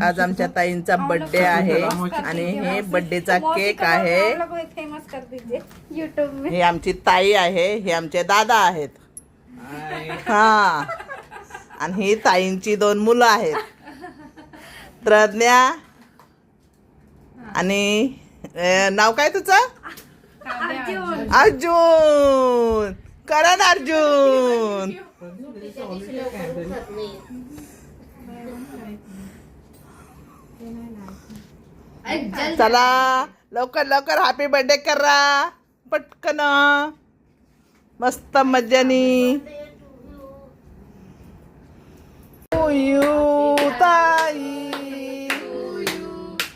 आज आमच्या ताईंचा बर्थडे आहे आणि हे बर्थडेचा केक आहे। हे आमची ताई आहे, हे आमचे दादा आहेत। हा, आणि ही ताईंची 2 मुलं आहेत, प्रज्ञा आणि नाव काय तुझं? अर्जुन, करण अर्जुन। चला लवकर लवकर हॅपी बर्थडे करा पटकन, मस्त मज्जानी। टू यू ताई,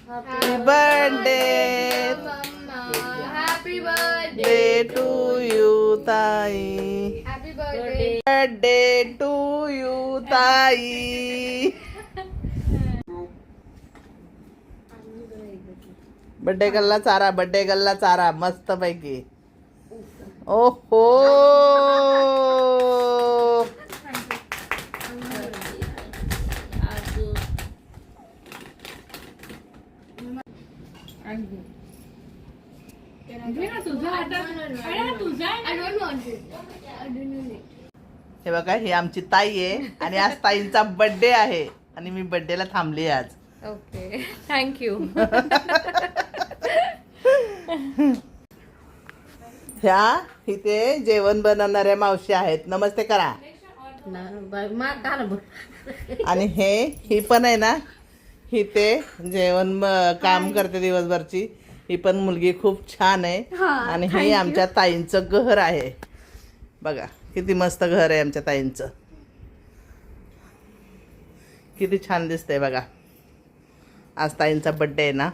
happy birthday, happy birthday day to you ताई, happy birthday birthday to you ताई। बर्थडे गल्ला चारा, बर्थडे गल्ला चारा मस्त पैकी। ओहो, हे बघा ही आमची ताई आहे आणि आज ताईंचा बर्थडे आहे आणि मी बर्थडेला थांबली आज। Okay, thank you. ह्या इथे जेवण बनवणाऱ्या मावशी आहेत, नमस्ते करा। आणि ही पण आहे ना, ही ते जेवण काम करते दिवसभरची, ही पण मुलगी खूप छान आहे। आणि हे आमच्या ताईंचं घर आहे, बघा किती मस्त घर आहे आमच्या ताईंचं, किती छान दिसतंय बघा। आज ताईंचा बर्थडे आहे ना।